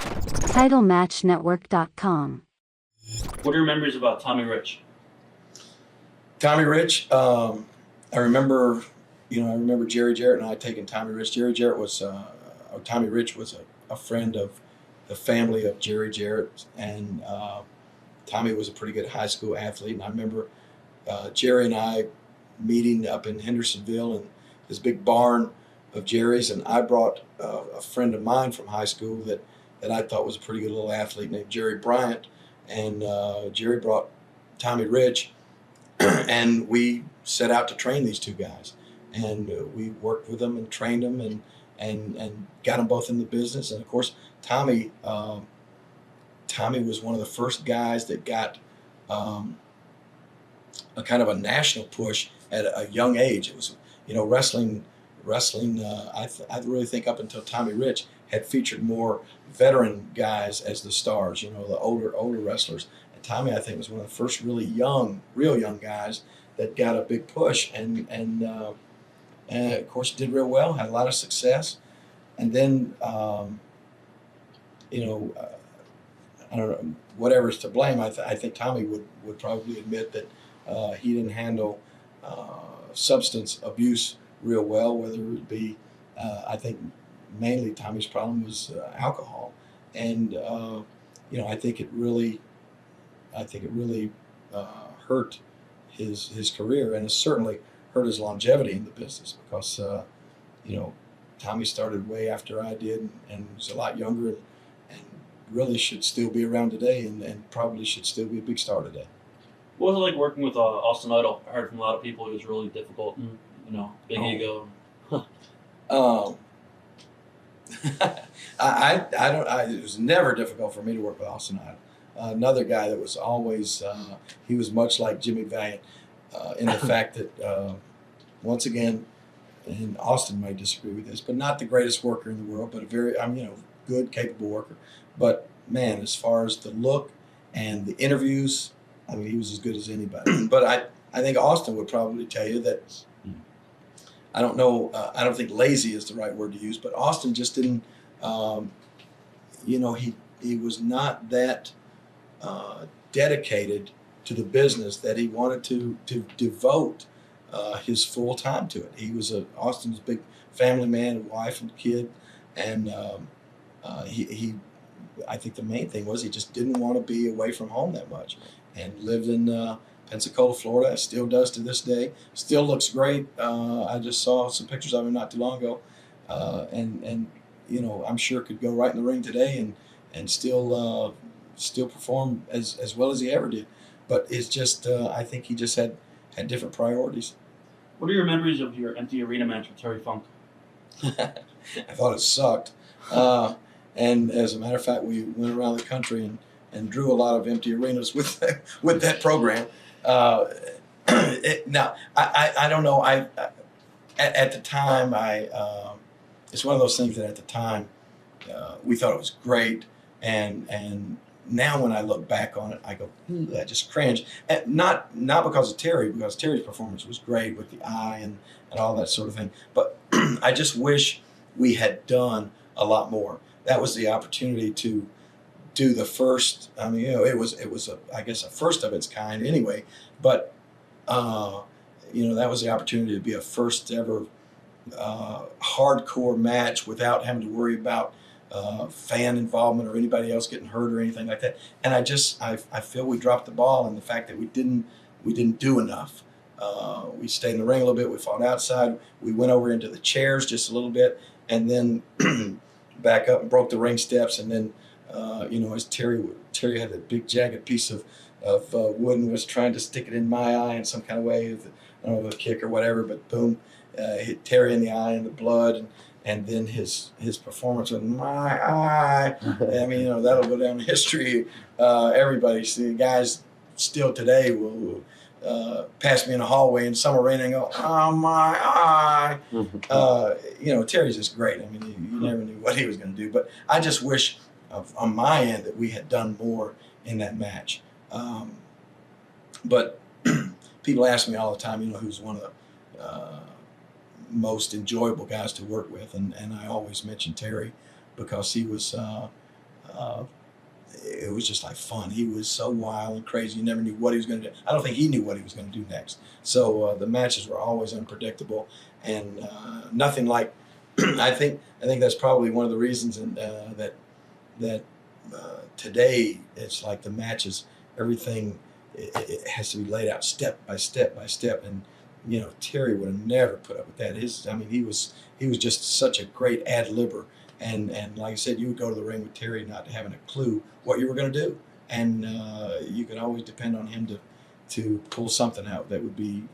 TitleMatchNetwork.com. What are your memories about Tommy Rich? Tommy Rich, I remember, I remember Jerry Jarrett and I taking Tommy Rich. Tommy Rich was a friend of the family of Jerry Jarrett, and Tommy was a pretty good high school athlete. And I remember Jerry and I meeting up in Hendersonville in this big barn of Jerry's, and I brought a friend of mine from high school that I thought was a pretty good little athlete named Jerry Bryant, and Jerry brought Tommy Rich, and we set out to train these two guys, and we worked with them and trained them and got them both in the business. And of course, Tommy was one of the first guys that got a kind of a national push at a young age. It was, wrestling. I really think up until Tommy Rich had featured more veteran guys as the stars. The older wrestlers. And Tommy, I think, was one of the first real young guys that got a big push, and of course did real well, had a lot of success. And then, I don't know, whatever's to blame, I think Tommy would probably admit that he didn't handle substance abuse real well, whether it be, I think mainly Tommy's problem was alcohol. And, I think it really hurt his career, and it certainly hurt his longevity in the business because, Tommy started way after I did and was a lot younger and really should still be around today and probably should still be a big star today. What was it like working with Austin Idol? I heard from a lot of people he was really difficult and, big ego. It was never difficult for me to work with Austin Idol. Another guy that was always, he was much like Jimmy Valiant in the fact that, once again, and Austin may disagree with this, but not the greatest worker in the world, but a very, good, capable worker. But man, as far as the look and the interviews, he was as good as anybody. But I think Austin would probably tell you that, I don't know, I don't think lazy is the right word to use, but Austin just didn't, he was not that dedicated to the business that he wanted to devote his full time to it. He was Austin's big family man, wife and kid, and he I think the main thing was he just didn't want to be away from home that much, and lived in Pensacola, Florida. Still does to this day. Still looks great. I just saw some pictures of him not too long ago, and I'm sure could go right in the ring today and still perform as well as he ever did. But it's just I think he just had different priorities. What are your memories of your empty arena match with Terry Funk? I thought it sucked. And as a matter of fact, we went around the country and drew a lot of empty arenas with that program. Now, I don't know. At the time, it's one of those things that at the time we thought it was great, and now when I look back on it, I go, I just cringe. And not because of Terry, because Terry's performance was great with the eye and all that sort of thing. But I just wish we had done a lot more. That was the opportunity to do the first. It was I guess a first of its kind anyway. But that was the opportunity to be a first ever hardcore match without having to worry about fan involvement or anybody else getting hurt or anything like that. And I feel we dropped the ball in the fact that we didn't do enough. We stayed in the ring a little bit. We fought outside. We went over into the chairs just a little bit, and then back up and broke the ring steps. And then, as Terry had a big jagged piece of wood and was trying to stick it in my eye in some kind of way, I don't know, a kick or whatever. But boom, hit Terry in the eye and the blood. And then his performance with my eye. That'll go down in history. Everybody, see, guys still today will pass me in the hallway in some arena and go, "Oh, my eye." Terry's just great. You never knew what he was going to do. But I just wish, on my end, that we had done more in that match. But people ask me all the time, who's one of the most enjoyable guys to work with, and I always mention Terry because he was it was just like fun. He was so wild and crazy. You never knew what he was going to do. I don't think he knew what he was going to do next. So the matches were always unpredictable, and nothing like. I think that's probably one of the reasons that today it's like the matches, everything it has to be laid out step by step by step, and Terry would have never put up with that. He was just such a great ad libber, and like I said, you would go to the ring with Terry not having a clue what you were going to do, and you could always depend on him to pull something out that would be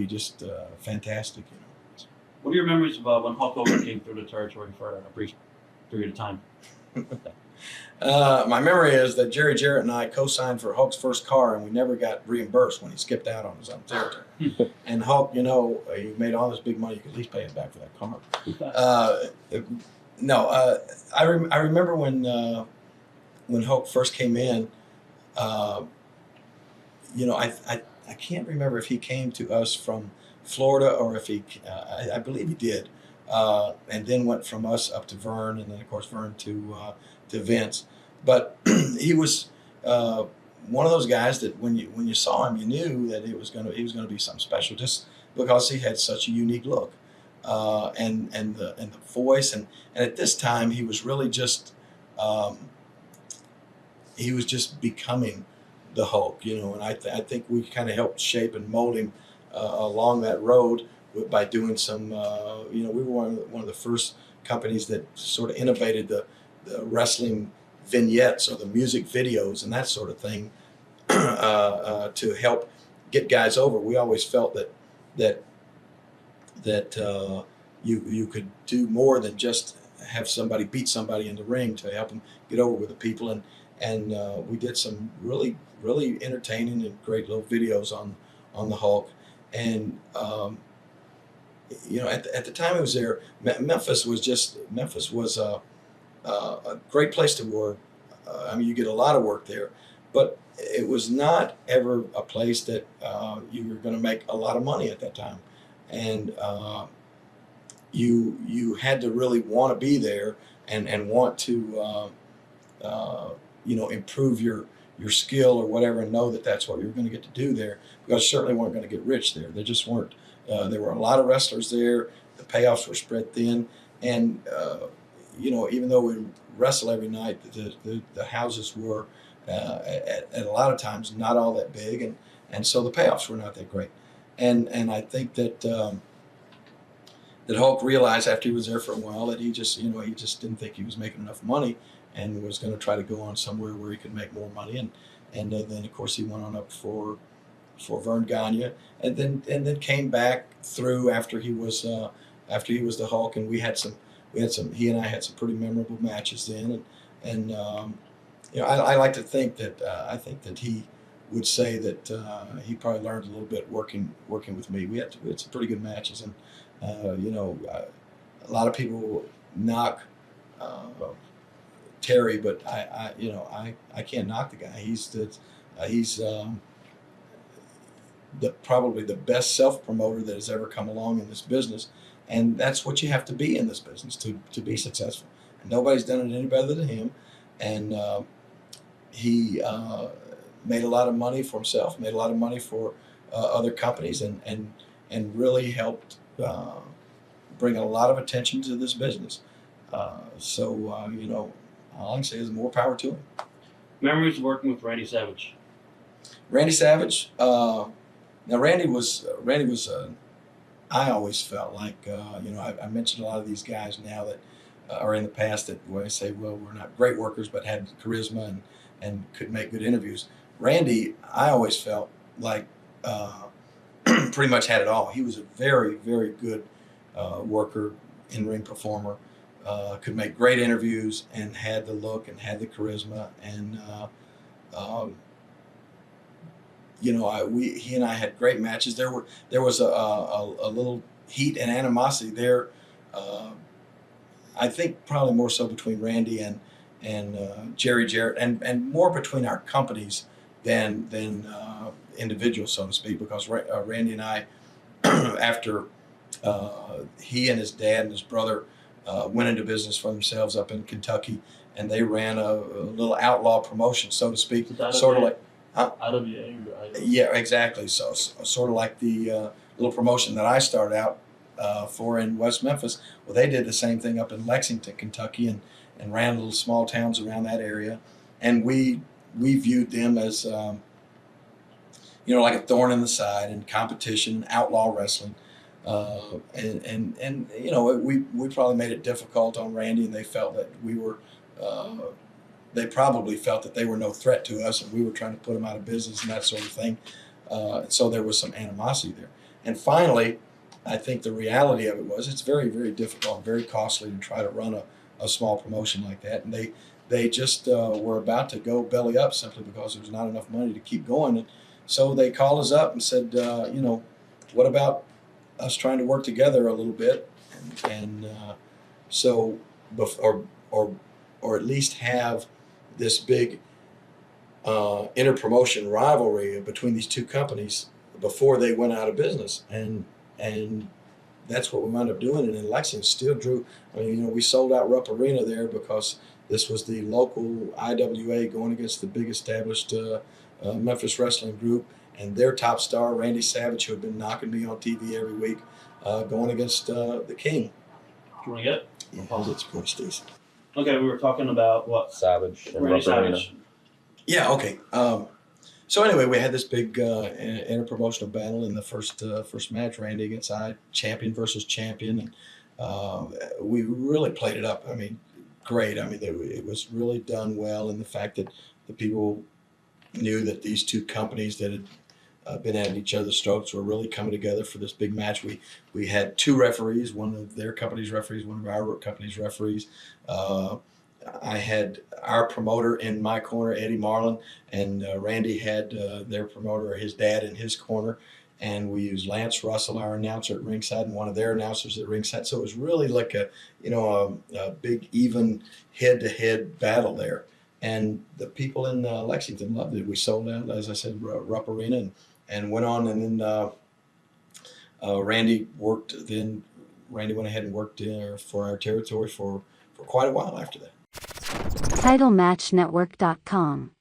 just fantastic. What are your memories of when Hulk Hogan came through the territory for a brief period of time? My memory is that Jerry Jarrett and I co-signed for Hulk's first car, and we never got reimbursed when he skipped out on his own territory. And Hulk, he made all this big money. You could at least pay him back for that car. I remember when Hulk first came in. I can't remember if he came to us from Florida or if I believe he did, and then went from us up to Verne, and then of course Verne to Vince. But he was one of those guys that when you saw him, you knew that he was going to be something special, just because he had such a unique look, and the voice, and at this time he was really just becoming the Hulk, and I think we kind of helped shape and mold him along that road by doing some, we were one of the first companies that sort of innovated the wrestling vignettes or the music videos and that sort of thing to help get guys over. We always felt that you could do more than just have somebody beat somebody in the ring to help them get over with the people, and we did some really entertaining and great little videos on the Hulk. And at the time I was there, Memphis was a great place to work. You get a lot of work there, but it was not ever a place that you were going to make a lot of money at that time, and you had to really want to be there and want to improve your skill or whatever, and know that that's what you're going to get to do there, because you certainly weren't going to get rich there. There just weren't. There were a lot of wrestlers there. The payoffs were spread thin, and even though we wrestle every night, the houses were at a lot of times not all that big, and so the payoffs were not that great. And I think that Hulk realized after he was there for a while that he just didn't think he was making enough money, and was going to try to go on somewhere where he could make more money. And then of course he went on up for Verne Gagne, and then came back through after he was the Hulk, and he and I had some pretty memorable matches then, and I like to think that I think that he would say that he probably learned a little bit working with me. We had some pretty good matches, and a lot of people knock Terry, but I can't knock the guy. He's probably the best self-promoter that has ever come along in this business, and that's what you have to be in this business to be successful. And nobody's done it any better than him, and he made a lot of money for himself, made a lot of money for other companies, and really helped bring a lot of attention to this business. All I can say is more power to him. Memories of working with Randy Savage. Randy Savage. Now Randy was. I always felt like I mentioned a lot of these guys now that are in the past that when I say, well, we're not great workers but had charisma and could make good interviews. Randy, I always felt like pretty much had it all. He was a very, very good worker, in-ring performer. Could make great interviews and had the look and had the charisma, and he and I had great matches. There was a little heat and animosity there. I think probably more so between Randy and Jerry Jarrett, and more between our companies than individuals, so to speak, because Randy and I, after he and his dad and his brother went into business for themselves up in Kentucky, and they ran a little outlaw promotion, so to speak, Is that sort of okay? like. Huh? IWA or IWA? Yeah, exactly. So, sort of like the little promotion that I started out for in West Memphis. Well, they did the same thing up in Lexington, Kentucky, and ran little small towns around that area, and we viewed them as like a thorn in the side and competition, outlaw wrestling. And we probably made it difficult on Randy, and they felt that we were they probably felt that they were no threat to us, and we were trying to put them out of business and that sort of thing. So there was some animosity there. And finally, I think the reality of it was it's very, very difficult and very costly to try to run a small promotion like that. And they just were about to go belly up simply because there was not enough money to keep going. And so they called us up and said, what about us trying to work together a little bit, and so or at least have this big inter-promotion rivalry between these two companies before they went out of business, and that's what we wound up doing. And in Lexington, still drew. I mean, we sold out Rupp Arena there because this was the local IWA going against the big established Memphis wrestling group, and their top star, Randy Savage, who had been knocking me on TV every week, going against the King. Do you want to get it? Yeah, it's pretty Stacey. Okay, we were talking about what? Savage and Randy Rupp Arena. Savage. Yeah, okay. So anyway, we had this big interpromotional battle in the first match, Randy against I, champion versus champion, and we really played it up. I mean, great. I mean, it was really done well, and the fact that the people knew that these two companies that had been at each other's throats were really coming together for this big match. We had two referees, one of their company's referees, one of our company's referees. I had our promoter in my corner, Eddie Marlin, and Randy had their promoter, his dad, in his corner. And we used Lance Russell, our announcer at ringside, and one of their announcers at ringside. So it was really like a big, even head-to-head battle there. And the people in Lexington loved it. We sold out, as I said, Rupp Arena, and went on. And then Randy worked. Then Randy went ahead and worked for our territory for quite a while after that. TitleMatchNetwork.com